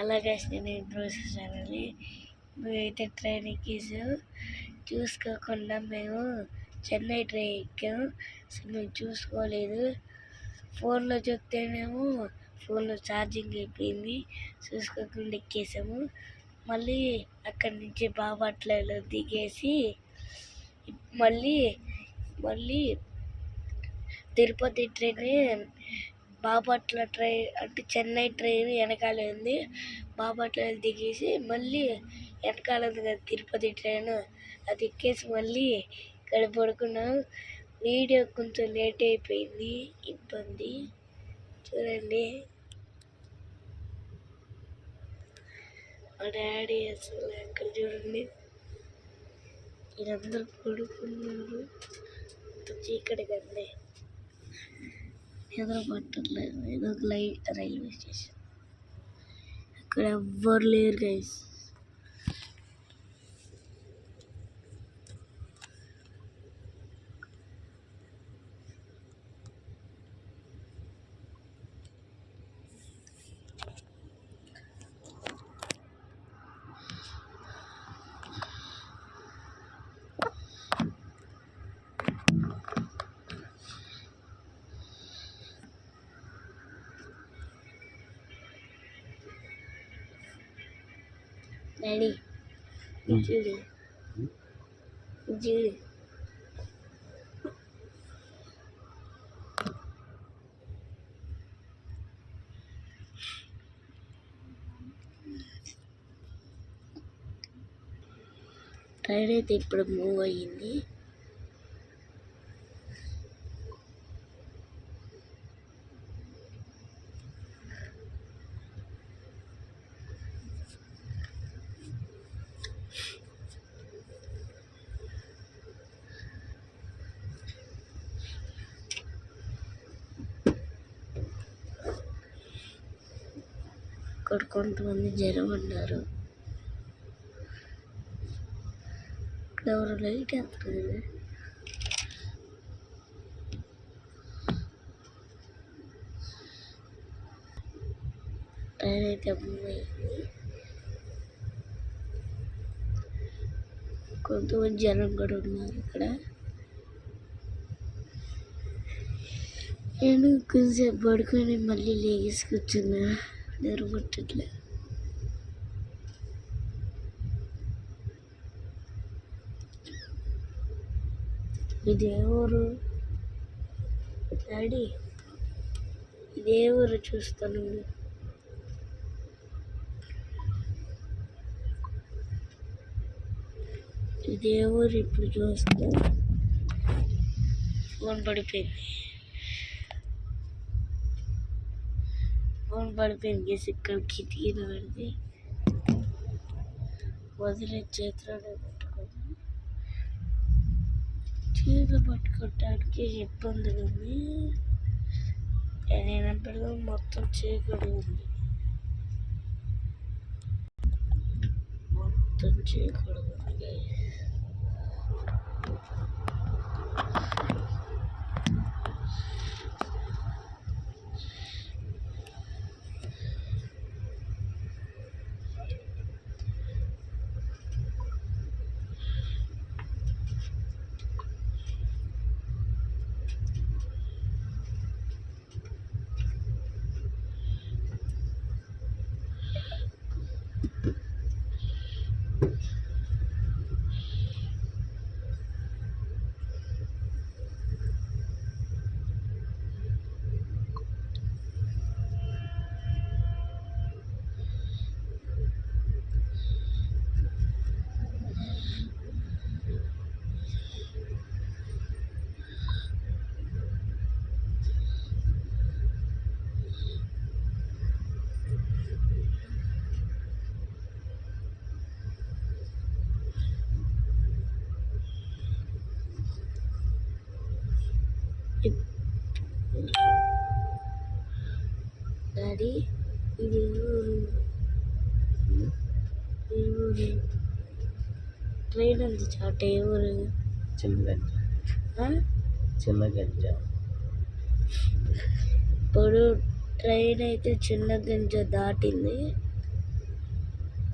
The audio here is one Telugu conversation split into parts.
అలాగే నేను ఇంట్రో చేశానని మేమైతే ట్రైన్ ఎక్కేసాం. చూసుకోకుండా మేము చెన్నై ట్రైన్ ఎక్కాం. అసలు మేము చూసుకోలేదు. ఫోన్లో చెప్తేనేమో ఫోన్లో ఛార్జింగ్ అయిపోయింది. చూసుకోకుండా ఎక్కేసాము. మళ్ళీ అక్కడి నుంచి బాపట్లలో దిగేసి మళ్ళీ తిరుపతి ట్రైన్ బాపట్ల ట్రైన్ అంటే చెన్నై ట్రైన్ వెనకాలే ఉంది. బాపట్లలో దిగేసి మళ్ళీ వెనకాల ఉంది కదా తిరుపతి ట్రైన్, అది ఎక్కేసి మళ్ళీ ఇక్కడ పడుకున్నాం. వీడియో కొంచెం లేట్ అయిపోయింది, ఇబ్బంది. చూడండి మా డాడీ అసలు అక్కడ చూడండి, వీళ్ళందరూ పడుకున్నారు. చీకటి కండి, నిద్ర పట్టట్లేదు. ఏదో రైల్వే స్టేషన్, అక్కడ ఎవ్వరు లేరు గైస్. డాడీ చూడు చూడు, ట్రైన్ అయితే ఇప్పుడు మూవ్ అయ్యింది. ఇక్కడ కొంతమంది జనం ఉన్నారు. ఇక్కడ ఎవరు లైట్ వేస్తారు. ట్రైన్ అయితే మూవ్ అయింది. కొంతమంది జనం కూడా ఉన్నారు ఇక్కడ. నేను కొంచెంసేపు పడుకొని మళ్ళీ లేగేసి కూర్చున్నా, నిద్ర పట్టట్లే. ఇదే ఊరు డాడీ, ఇదే ఊరు చూస్తాను. ఇదే ఊరు ఇప్పుడు చూస్తా. ఫోన్ పడిపోయింది, గేసి ఇక్కడ కిటికీలో పెడితే వదిలే చేతిలోనే పెట్టుకుంది. చేతిలో పట్టుకోవటానికి ఇబ్బందిగా ఉంది. నేనప్పుడు మొత్తం చీకటి ఉంది, మొత్తం చీకటి ఉంది. డాడీ ఇది ఊరు, ట్రైన్ ఉంది చాట. ఏ ఊరు? చిన్నగంజ. ఇప్పుడు ట్రైన్ అయితే చిన్నగంజ దాటింది.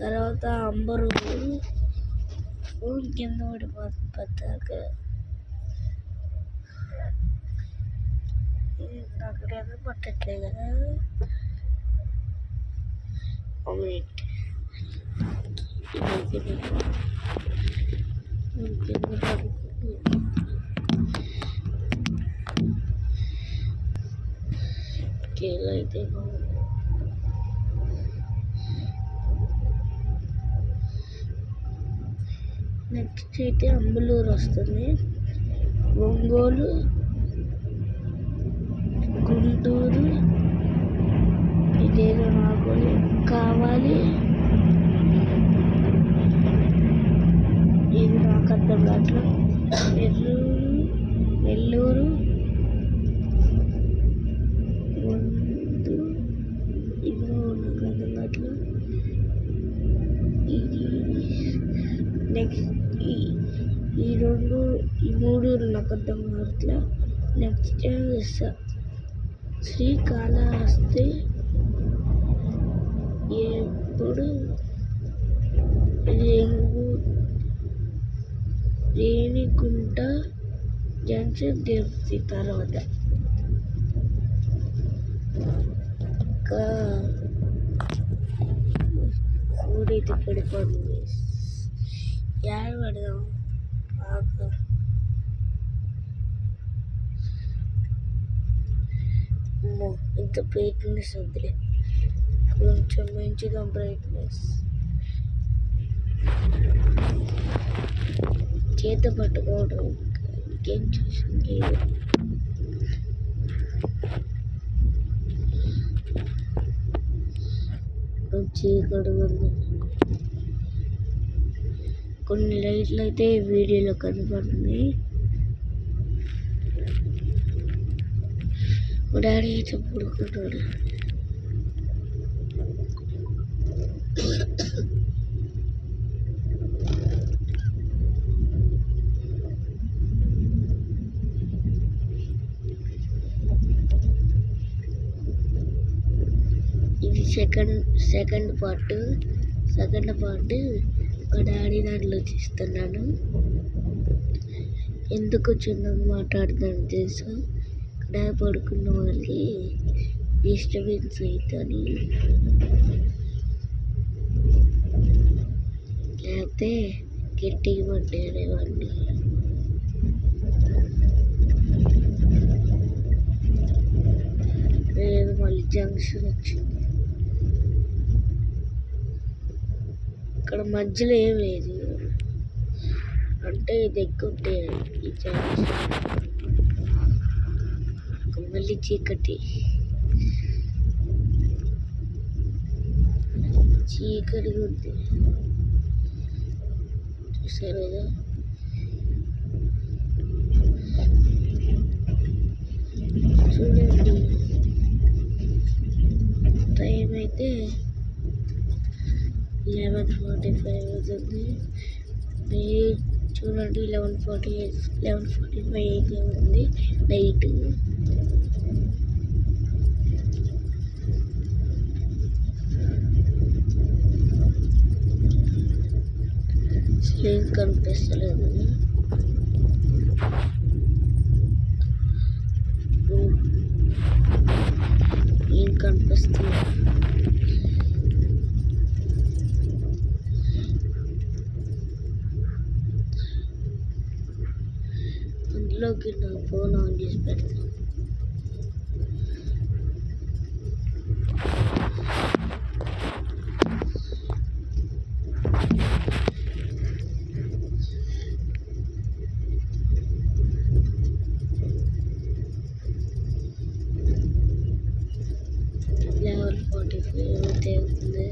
తర్వాత అంబరూరు కింద పడిపోతాక అక్కడ ఏదో పట్టట్లేదు కదా. అయితే నెక్స్ట్ అయితే అంబలూరు వస్తుంది, ఒంగోలు, గుంటూరు, ఇదేదో నాకు కావాలి, ఇది నాకు అర్థం కావట్లేదు, నెల్లూరు, ఇది నాకు అర్థం కావట్లేదు, ఇది నెక్స్ట్ ఈ మూడు నాకు అర్థం కావట్లేదు. నెక్స్ట్ శ్రీకాళహస్తి, ఎప్పుడు రేణిగుంట జంక్షన్ తిరుపతి, తర్వాత ఇంకా ఊడైతే పడిపోతుంది. యాడ పడదాం ఇంత బ్రైట్నెస్ వద్దులే, కొంచెం మంచిగా బ్రైట్నెస్ చేత పట్టుకోవడం ఇంకేం చూసింది. చీకటి ఉంది, కొన్ని లైట్లు అయితే వీడియోలో కనపడుతున్నాయి. మా డాడీ అయితే పడుకుంటాడు. ఇది సెకండ్ పార్ట్ మా డాడీ దాంట్లో తీస్తున్నాను. ఎందుకు చిన్నగా మాట్లాడుతాను తెలుసా, ఇక్కడ పడుకున్న వాళ్ళకి డిస్టర్బెన్స్ అవుతుంది, లేకపోతే గట్టిగా పడ్డాడేవాడిని. లేదు మళ్ళీ జంక్షన్ వచ్చింది, ఇక్కడ మధ్యలో ఏం లేదు, అంటే ఇది ఎక్కుంటే ఈ జంక్షన్ మళ్ళీ చీకటి ఉంది చూసారు కదా. చూడండి టైం అయితే 11:45 అవుతుంది. మీరు చూడండి 11:45 అయితే ఉంది నైట్. ఏం కనిపిస్తలేదు, ఏం కనిపిస్తుంది. అందులోకి నా ఫోన్ ఆన్ చేసి పెడతాను. లెవెల్ 45 అవుతుంది.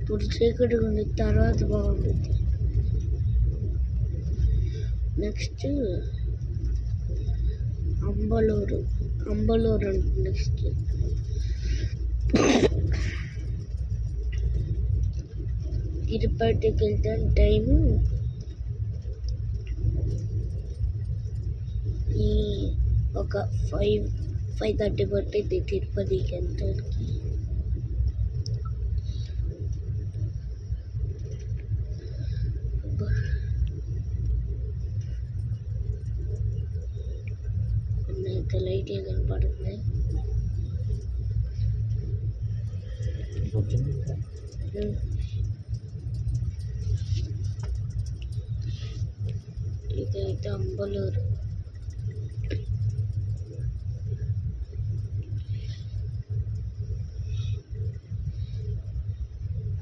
ఇప్పుడు చీకటి ఉంది, తర్వాత బాగుంటుంది. నెక్స్ట్ అంబలూరు అంటే నెక్స్ట్ తిరుపతికి వెళ్తాను. టైము ఒక 5 5:30 పట్టింది తిరుపతికి ఎంతకి. అయితే లైట్లు కనపడుతున్నాయి. ఇదైతే అంబలూరు.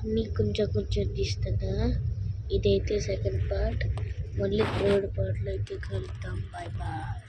అన్నీ కొంచెం కొంచెం తీస్తున్నా. ఇదైతే సెకండ్ పార్ట్. మళ్ళీ థర్డ్ పార్ట్లో అయితే కలుద్దాం. Bye bye.